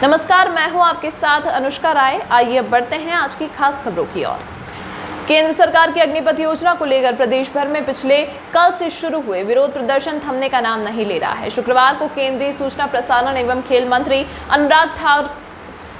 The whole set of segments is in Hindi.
नमस्कार, मैं हूं आपके साथ अनुष्का राय। आइए अब बढ़ते हैं आज की खास खबरों की ओर। केंद्र सरकार की अग्निपथ योजना को लेकर प्रदेश भर में पिछले कल से शुरू हुए विरोध प्रदर्शन थमने का नाम नहीं ले रहा है। शुक्रवार को केंद्रीय सूचना प्रसारण एवं खेल मंत्री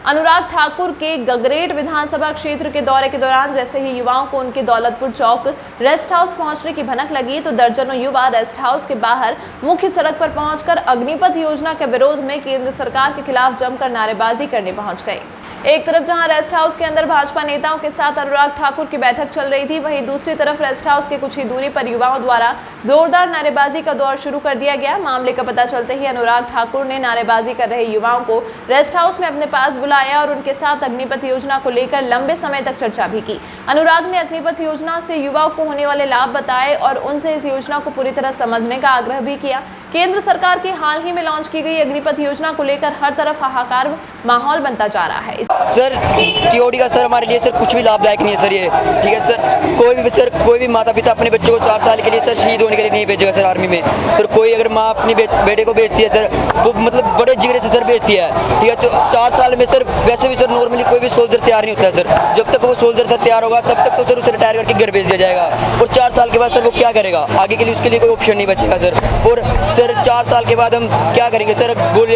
अनुराग ठाकुर के गगरेट विधानसभा क्षेत्र के दौरे के दौरान जैसे ही युवाओं को उनके दौलतपुर चौक रेस्ट हाउस पहुंचने की भनक लगी तो दर्जनों युवा रेस्ट हाउस के बाहर मुख्य सड़क पर पहुंचकर अग्निपथ योजना के विरोध में केंद्र सरकार के खिलाफ जमकर नारेबाजी करने पहुंच गए। एक तरफ जहां रेस्ट हाउस के अंदर भाजपा नेताओं के साथ अनुराग ठाकुर की बैठक चल रही थी, वहीं दूसरी तरफ रेस्ट हाउस के कुछ ही दूरी पर युवाओं द्वारा जोरदार नारेबाजी का दौर शुरू कर दिया गया। मामले का पता चलते ही अनुराग ठाकुर ने नारेबाजी कर रहे युवाओं को रेस्ट हाउस में अपने पास बुलाया और उनके साथ अग्निपथ योजना को लेकर लंबे समय तक चर्चा भी की। अनुराग ने अग्निपथ योजना से युवाओं को होने वाले लाभ बताए और उनसे इस योजना को पूरी तरह समझने का आग्रह भी किया। केंद्र सरकार की हाल ही में लॉन्च की गई अग्निपथ योजना को लेकर हर तरफ हाहाकार माहौल बनता जा रहा है। सर टीओडी का सर हमारे लिए सर कुछ भी लाभदायक नहीं है सर, ये ठीक है सर। कोई भी माता पिता अपने बच्चों को 4 साल के लिए सर शहीद होने के लिए नहीं भेजेगा सर आर्मी में। सर कोई अगर माँ अपने बेटे को भेजती है सर, वो मतलब बड़े जिगरे से सर भेजती है, ठीक है। तो 4 साल में सर वैसे भी सर नॉर्मली कोई भी सोल्जर तैयार नहीं होता है सर। जब तक वो सोल्जर सर तैयार होगा तब तक तो सर उसे रिटायर करके घर भेज दिया जाएगा और 4 साल के बाद सर वो क्या करेगा आगे के लिए, उसके लिए कोई ऑप्शन नहीं बचेगा सर। और सर 4 साल के बाद हम क्या करेंगे सर?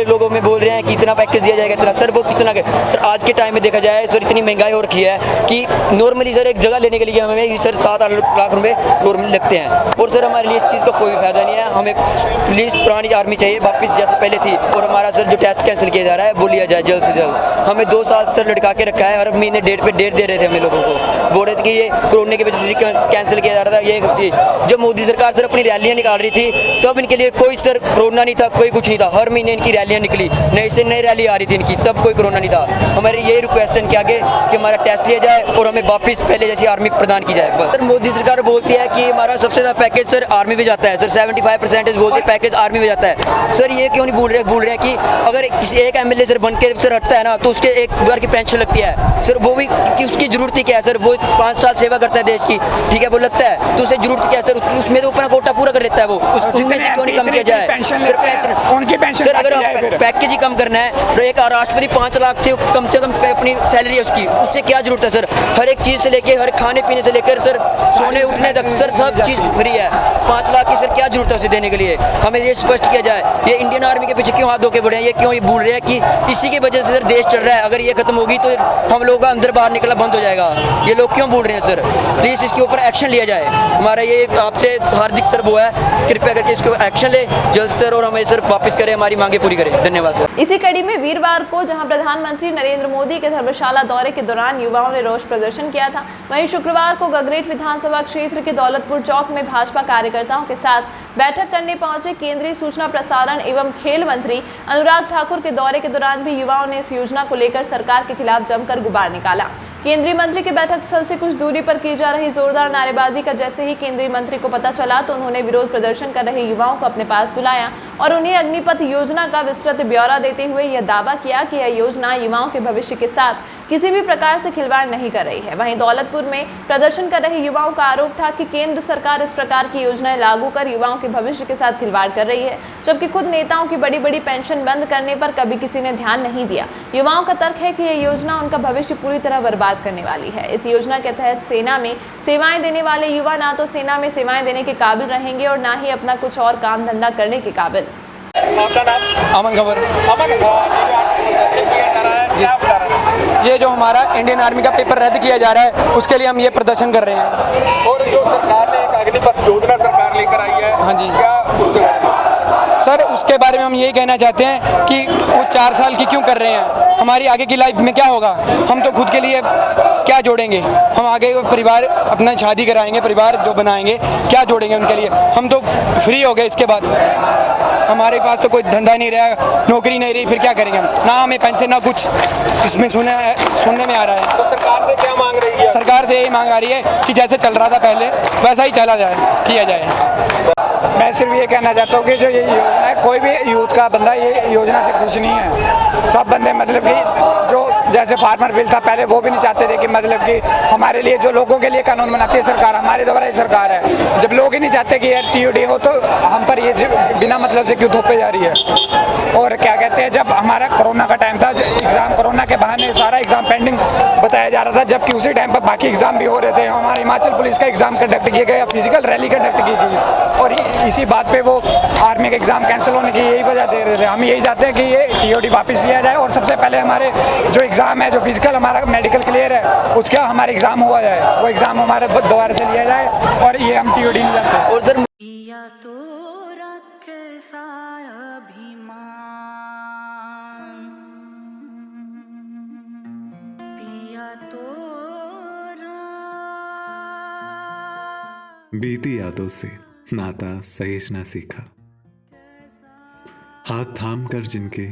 लोगों में बोल रहे हैं कि इतना पैकेज दिया जाएगा, इतना सर वो कितना सर आज के टाइम में देखा जाए सर इतनी महंगाई हो रखी है कि नॉर्मली सर एक जगह लेने के लिए हमें सर 7-8 लाख रुपए नॉर्मली लगते हैं और सर हमारे लिए इस चीज़ का कोई फायदा नहीं है। हमें प्लीज़ पुरानी आर्मी चाहिए वापस जैसे पहले थी और हमारा सर जो टेस्ट कैंसिल किया जा रहा है वो लिया जाए जल्द से जल्द। हमें 2 साल सर लटका के रखा है, हर महीने डेट पे डेट दे रहे थे हमें लोगों को, बोल रहे थे कि ये कोरोना की वजह से कैंसिल किया जा रहा था। ये जब मोदी सरकार सर अपनी रैलियाँ निकाल रही थी तब इनके लिए कोई सर कोरोना नहीं था, कोई कुछ नहीं था। हर महीने इनकी रैलियाँ निकली, नई से नई रैली आ रही थी इनकी, तब कोई कोरोना नहीं था। हमारी यही रिक्वेस्ट है इनके आगे कि हमारा टेस्ट लिया जाए और हमें वापस पहले जैसी आर्मी प्रदान की जाए बस। सर मोदी सरकार बोलती है कि हमारा सबसे ज़्यादा पैकेज सर आर्मी में जाता है सर, 75% बोलते हैं पैकेज आर्मी में जाता है। सर ये क्यों नहीं बोल रहे हैं कि अगर किसी एक एमएलए सर बन के सर हटता है ना तो उसके एक बार की पेंशन लगती है सर, वो भी कि उसकी जरूरत ही क्या है सर? वो 5 साल सेवा करता है देश की, ठीक है, वो लगता है तो उसे जरूरत क्या है सर? उसमें तो अपना कोटा पूरा कर लेता है वो, उसमें से क्यों नहीं कम किया जाए सर पेंशन? उनकी पेंशन सर अगर पैकेज ही कम करना है तो एक राष्ट्रपति 5 लाख से कम अपनी सैलरी है उसकी, उससे क्या जरूरत है सर? हर एक चीज़ से लेके हर खाने पीने से लेकर सर सोने उठने तक सर सब चीज़ फ्री है। 5 लाख की सर क्या जरूरत है उसे देने के लिए? हमें ये स्पष्ट किया जाए। ये इंडियन आर्मी के पीछे क्यों हाथ धो के बढ़े हैं? ये क्यों ये बोल रहे हैं कि इसी की वजह से सर देश चल रहा है, अगर ये खत्म होगी तो हम लोगों का अंदर बाहर निकलना बंद हो जाएगा? ये लोग क्यों बोल रहे हैं सर? प्लीज़ इसके ऊपर एक्शन लिया जाए। हमारा ये आपसे हार्दिक सर वो है, कृपया करके इसको एक्शन ले जल्द सर और हमें सर वापस करें, हमारी मांगे पूरी करें। धन्यवाद सर। इसी कड़ी में वीरवार को जहां प्रधानमंत्री नरेंद्र मोदी के धर्मशाला दौरे के दौरान युवाओं ने रोष प्रदर्शन किया था, वहीं शुक्रवार को गगरेट विधानसभा क्षेत्र के दौलतपुर चौक में भाजपा कार्यकर्ताओं के साथ बैठक करने पहुंचे केंद्रीय सूचना प्रसारण एवं खेल मंत्री अनुराग ठाकुर के दौरे के दौरान भी युवाओं ने इस योजना को लेकर सरकार के खिलाफ जमकर गुब्बार निकाला। केंद्रीय मंत्री के बैठक स्थल से कुछ दूरी पर की जा रही जोरदार नारेबाजी का जैसे ही केंद्रीय मंत्री को पता चला तो उन्होंने विरोध प्रदर्शन कर रहे युवाओं को अपने पास बुलाया और उन्हें अग्निपथ योजना का विस्तृत ब्यौरा देते हुए यह दावा किया कि यह योजना युवाओं के भविष्य के साथ किसी भी प्रकार से खिलवाड़ नहीं कर रही है। वहीं दौलतपुर में प्रदर्शन कर रहे युवाओं का आरोप था कि केंद्र सरकार इस प्रकार की योजनाएं लागू कर युवाओं के भविष्य के साथ खिलवाड़ कर रही है, जबकि खुद नेताओं की बड़ी बड़ी पेंशन बंद करने पर कभी किसी ने ध्यान नहीं दिया। युवाओं का तर्क है कि यह योजना उनका भविष्य पूरी तरह बर्बाद करने वाली है। इस योजना के तहत सेना में सेवाएं देने वाले युवा ना तो सेना में सेवाएं देने के काबिल रहेंगे और ना ही अपना कुछ और काम धंधा करने के काबिल। आपका नाम? अमन खबर। अमन, किया जा रहा है, क्या बता रहा है? ये जो हमारा इंडियन आर्मी का पेपर रद्द किया जा रहा है उसके लिए हम ये प्रदर्शन कर रहे हैं। और जो सरकार ने एक अग्निपथ योजना सरकार लेकर आई है, हाँ जी, क्या उसके बारे में? सर उसके बारे में हम यही कहना चाहते हैं कि वो 4 साल की क्यों कर रहे हैं? हमारी आगे की लाइफ में क्या होगा? हम तो खुद के लिए क्या जोड़ेंगे? हम आगे परिवार अपना शादी कराएंगे, परिवार जो बनाएंगे क्या जोड़ेंगे उनके लिए? हम तो फ्री हो गए, इसके बाद हमारे पास तो कोई धंधा नहीं रहा, नौकरी नहीं रही, फिर क्या करेंगे हम? ना हमें पेंशन ना कुछ इसमें सुनने में आ रहा है। तो सरकार से क्या मांग रही है? सरकार से यही मांग आ रही है कि जैसे चल रहा था पहले वैसा ही चला जाए, किया जाए। मैं सिर्फ ये कहना चाहता हूँ कि जो ये योजना है, कोई भी यूथ का बंदा ये योजना से खुश नहीं है। सब बंदे मतलब कि जो जैसे फार्मर बिल था पहले, वो भी नहीं चाहते थे कि मतलब कि हमारे लिए जो लोगों के लिए कानून बनाती है सरकार, हमारे द्वारा ही सरकार है। जब लोग ही नहीं चाहते कि यार टीओडी हो तो हम पर ये बिना मतलब से क्यों थोपे जा रही है। और क्या कहते हैं, जब हमारा कोरोना का टाइम था, एग्जाम कोरोना के बहाने सारा एग्जाम पेंडिंग बताया जा रहा था, जबकि उसी टाइम पर बाकी एग्जाम भी हो रहे थे। हमारे हिमाचल पुलिस का एग्जाम कंडक्ट किया गया, फिजिकल रैली कंडक्ट की गई, और इसी बात पे वो आर्मी का एग्जाम कैंसिल होने की यही वजह दे रहे थे। हम यही चाहते हैं कि ये टीओडी वापस लिया जाए, और सबसे पहले हमारे जो एग्जाम है, जो फिजिकल हमारा मेडिकल क्लियर है, उसका हमारा एग्जाम हुआ जाए, वो एग्जाम हमारे दोबारा से लिया जाए, और ये हम टीओडी नहीं जानते। और सर पिया तो रखे सा अभिमान, पिया तो बीती यादों से नाता सहेजना सीखा, हाथ थाम कर जिनके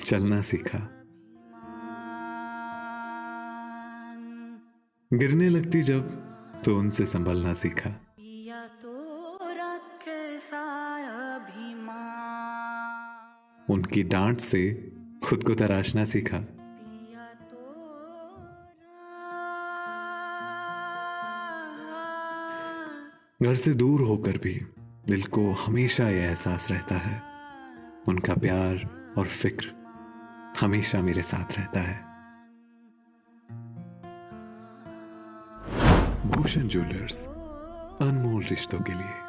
चलना सीखा, गिरने लगती जब तो उनसे संभलना सीखा, पिया तो रखे सा अभिमान, उनकी डांट से खुद को तराशना सीखा, पिया तो घर से दूर होकर भी दिल को हमेशा यह एहसास रहता है, उनका प्यार और फिक्र हमेशा मेरे साथ रहता है। भूषण ज्वेलर्स, अनमोल रिश्तों के लिए।